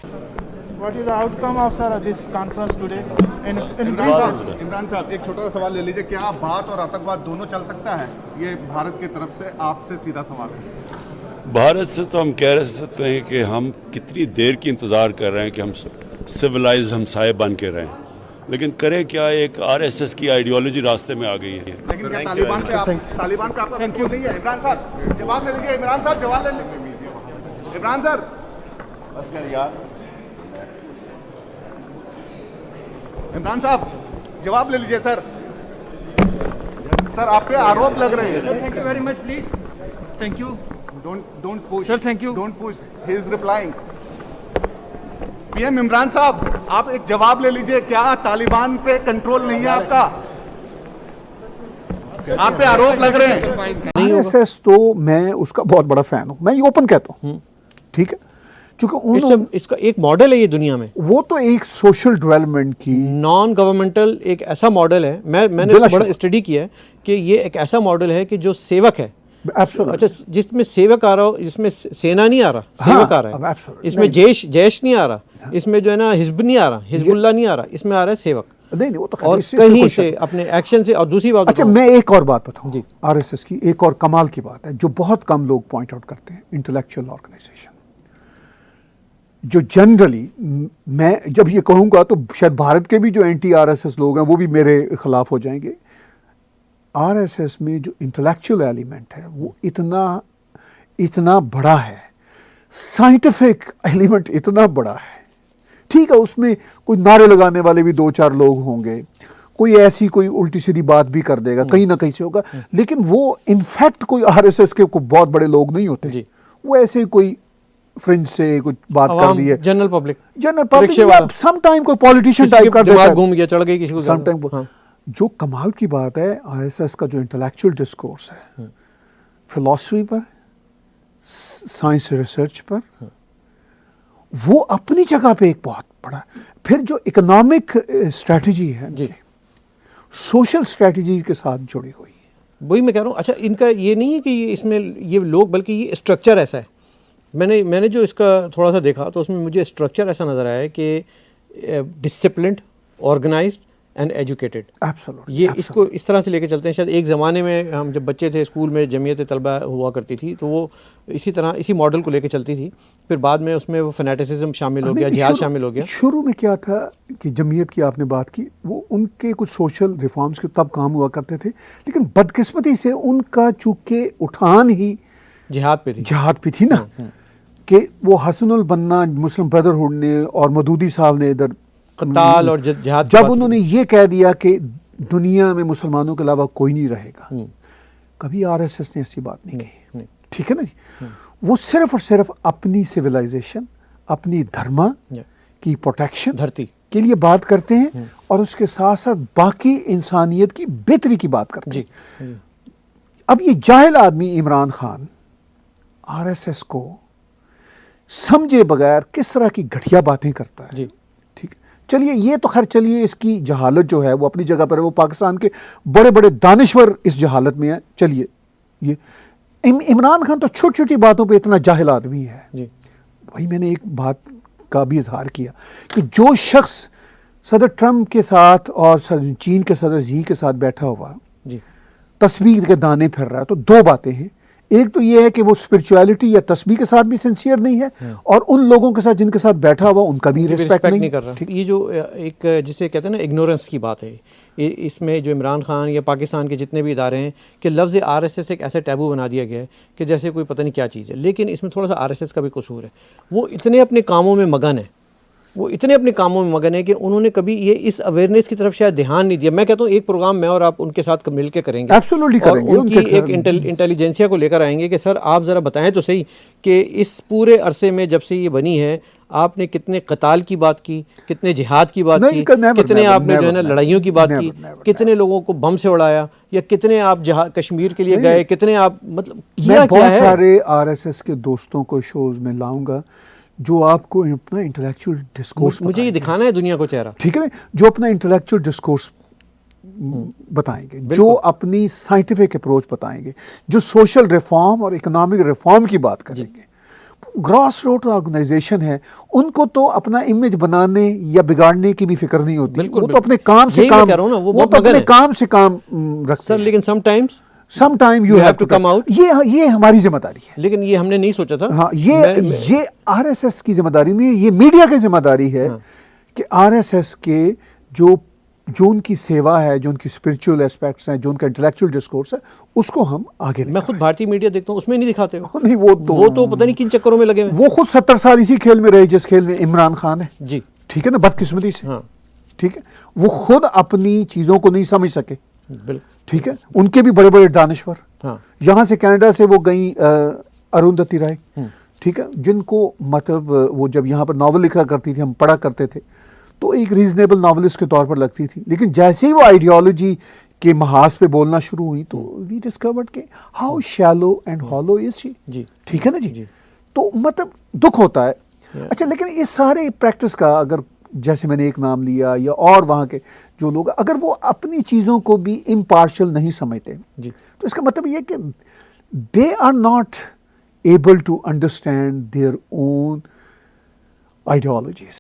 What is the outcome of sir this conference today? Imran साहब एक छोटा सा सवाल ले लीजिए, क्या बात और आतंकवाद दोनों चल सकता है? ये भारत की तरफ से आपसे सीधा सवाल है। भारत से तो हम कह सकते हैं कि हम कितनी देर की इंतज़ार कर रहे हैं कि हम सिविलाइज्ड हमसाये बन के रहें, लेकिन करें क्या, एक आरएसएस की आइडियोलॉजी रास्ते में आ गई है। लेकिन क्या तालिबान पे आपका कंट्रोल नहीं है? इमरान साहब जवाब ले लीजिए, इमरान साहब जवाब ले लीजिए। इमरान सर बस कर यार, इमरान साहब जवाब ले लीजिए। सर आप पे आरोप लग रहे हैं। Thank you very much, please. Thank you. Don't push. Sir, thank you. Don't push. He is replying. PM Imran साहब आप एक जवाब ले लीजिए, क्या तालिबान पे कंट्रोल नहीं है आपका? आप पे आरोप लग रहे हैं। आरएसएस तो मैं उसका बहुत बड़ा फैन हूँ, मैं ये ओपन कहता हूँ, ठीक है, क्योंकि इसका एक मॉडल है ये दुनिया में, वो तो एक सोशल डेवलपमेंट की नॉन गवर्नमेंटल एक ऐसा मॉडल है। मैंने इसको बड़ा स्टडी किया है कि ये एक ऐसा मॉडल है कि जो सेवक है, अच्छा, जिसमें सेवक आ रहा हो, जिसमें सेना नहीं आ रहा, सेवक आ रहा है, इसमें जैश नहीं आ रहा, इसमें जो है ना हिजब नहीं आ रहा, हिजबुल्लाह नहीं आ रहा, इसमें आ रहा है सेवक। नहीं वो तो और कहीं से अपने एक्शन से। और दूसरी बात, अच्छा मैं एक और बात बताऊं जी, आरएसएस की एक और कमाल की बात है जो बहुत कम लोग पॉइंट आउट करते हैं, इंटेलेक्चुअल ऑर्गेनाइजेशन। जो जनरली मैं जब ये कहूँगा तो शायद भारत के भी जो एंटी आरएसएस लोग हैं वो भी मेरे खिलाफ हो जाएंगे। आरएसएस में जो इंटेलेक्चुअल एलिमेंट है वो इतना बड़ा है, साइंटिफिक एलिमेंट इतना बड़ा है, ठीक है, उसमें कोई नारे लगाने वाले भी 2-4 लोग होंगे, कोई ऐसी कोई उल्टी सीधी बात भी कर देगा, कहीं ना कहीं से होगा, लेकिन वो इनफैक्ट कोई आरएसएस के कोई बहुत बड़े लोग नहीं होते, वो ऐसे कोई फ्रिंज से कुछ बात कर दी है, जनरल पब्लिक सम टाइम कोई पॉलिटिशियन टाइप कर देता है, घूम गया चढ़ गई किसी को सम टाइम। जो कमाल की बात है आरएसएस का जो इंटेलेक्चुअल डिस्कोर्स है, फिलॉसफी पर, साइंस रिसर्च पर, वो अपनी जगह पे एक बहुत बड़ा, फिर जो इकोनॉमिक स्ट्रेटजी है सोशल स्ट्रेटजी के साथ जुड़ी हुई है। वही मैं कह रहा हूँ। अच्छा, इनका ये नहीं है कि इसमें ये लोग, बल्कि ये स्ट्रक्चर ऐसा है। मैंने जो इसका थोड़ा सा देखा तो उसमें मुझे स्ट्रक्चर ऐसा नज़र आया कि डिसिप्लिन्ड, ऑर्गेनाइज्ड एंड एजुकेटेड। ये इसको इस तरह से लेके चलते हैं। शायद एक ज़माने में हम जब बच्चे थे स्कूल में जमीयत तलबा हुआ करती थी तो वो इसी तरह इसी मॉडल को लेके चलती थी, फिर बाद में उसमें वो फैनेटिसिज्म शामिल हो गया, जिहाद शामिल हो गया। शुरू में क्या था कि जमीयत की आपने बात की, वो उनके कुछ सोशल रिफॉर्म्स के तब काम हुआ करते थे, लेकिन बदकिस्मती से उनका चूँकि उठान ही जिहाद पे थी ना, कि वो हसनुल बन्ना मुस्लिम ब्रदरहुड ने और मदूदी साहब ने इधर कताल और जिहाद, जब उन्होंने ये कह दिया कि दुनिया में मुसलमानों के अलावा कोई नहीं रहेगा, कभी आरएसएस ने ऐसी बात नहीं कही, ठीक है ना जी। वो सिर्फ और सिर्फ अपनी सिविलाइजेशन, अपनी धर्म की प्रोटेक्शन धरती के लिए बात करते हैं और उसके साथ साथ बाकी इंसानियत की बेहतरी की बात करते हैं। अब ये जाहिल आदमी इमरान खान आरएसएस को समझे बगैर किस तरह की घटिया बातें करता है, ठीक है। चलिए ये तो खैर, चलिए इसकी जहालत जो है वो अपनी जगह पर है, वो पाकिस्तान के बड़े बड़े दानिश्वर इस जहालत में है। चलिए ये इमरान खान तो छोटी छोटी बातों पे इतना जाहिल आदमी है भाई। मैंने एक बात का भी इजहार किया कि जो शख्स सदर ट्रंप के साथ और चीन के सदर जी के साथ बैठा हुआ तस्बीह के दाने फिर रहा है, तो दो बातें हैं। एक तो ये है कि वो स्पिरिचुअलिटी या तस्बीह के साथ भी सिंसियर नहीं है, और उन लोगों के साथ जिनके साथ बैठा हुआ उनका भी रिस्पेक्ट नहीं कर रहा। ये जो एक जिसे कहते हैं ना इग्नोरेंस की बात है, इसमें जो इमरान खान या पाकिस्तान के जितने भी इदारे हैं कि लफ्ज़ आरएसएस एक ऐसा टैबू बना दिया गया है कि जैसे कोई पता नहीं क्या चीज़ है। लेकिन इसमें थोड़ा सा आरएसएस का भी कसूर है, वो इतने अपने कामों में मगन है, कि उन्होंने कभी ये इस अवेयरनेस की तरफ शायद ध्यान नहीं दिया। मैं कहता हूँ एक प्रोग्राम मैं और आप उनके साथ मिल के करेंगे, और उनकी एक इंटेलिजेंसिया को लेकर आएंगे कि सर आप ज़रा बताएं तो सही कि इस पूरे अरसे में जब से ये बनी है आपने कितने कताल की बात की, कितने जिहाद की बात की, कितने आपने जो है ना लड़ाइयों की बात की, कितने लोगों को बम से उड़ाया, या कितने आप कश्मीर के लिए गए, कितने आप मतलब मैं बहुत सारे आरएसएस के दोस्तों को शोज में लाऊंगा जो आपको अपना इंटेलेक्चुअल डिस्कोर्स, मुझे ये दिखाना है दुनिया को चेहरा, ठीक है, जो अपना इंटेलेक्चुअल डिस्कोर्स बताएंगे, जो अपनी साइंटिफिक अप्रोच बताएंगे, जो सोशल रिफॉर्म और इकोनॉमिक रिफॉर्म की बात करेंगे, گراس روٹ آرگنائزیشن ہے، ان کو تو اپنا امیج بنانے یا بگاڑنے کی بھی فکر نہیں ہوتی، بالکل، وہ تو اپنے کام سے یہی میں کام، کہہ رہا ہوں نا، وہ وہ بہت تو مگر اپنے ہیں۔ کام سے کام رکھتے سر ہیں۔ لیکن sometimes some time you have to come out, یہ ہماری ذمہ داری ہے۔ لیکن یہ ہم نے نہیں سوچا تھا۔ ہاں، یہ آر ایس ایس کی ذمہ داری نہیں ہے، یہ میڈیا کی ذمہ داری ہے کہ آر ایس ایس کے جو ان کی سیوا ہے، جو ان کی اسپرچول اسپیکٹس ہیں، جو ان کا انٹلیکچوئل ڈسکورس ہے، اس کو ہم آگے لے میں خود بھارتی میڈیا دیکھتا ہوں، اس میں نہیں دکھاتے ہو، نہیں، وہ تو پتہ نہیں کن چکروں میں لگے ہوئے۔ وہ خود 70 سال اسی کھیل میں رہے جس کھیل میں عمران خان ہے، جی ٹھیک ہے نا، بدقسمتی سے، ہاں ٹھیک ہے، وہ خود اپنی چیزوں کو نہیں سمجھ سکے، بالکل ٹھیک ہے، ان کے بھی بڑے بڑے دانشور، ہاں یہاں سے کینیڈا سے وہ گئیں اروندھتی رائے، ٹھیک ہے، جن کو مطلب وہ جب یہاں پر ناول لکھا کرتی تھی، ہم پڑھا کرتے تھے تو ایک ریزنیبل ناولسٹ کے طور پر لگتی تھی، لیکن جیسے ہی وہ آئیڈیالوجی کے محاذ پہ بولنا شروع ہوئی تو وی ڈسکورڈ کہ ہاؤ شیلو اینڈ ہالو از شی، جی ٹھیک ہے نا جی، تو مطلب دکھ ہوتا ہے۔ اچھا، لیکن اس سارے پریکٹس کا اگر جیسے میں نے ایک نام لیا یا اور وہاں کے جو لوگ اگر وہ اپنی چیزوں کو بھی امپارشل نہیں سمجھتے جی تو اس کا مطلب یہ کہ they are not able to understand their own ideologies.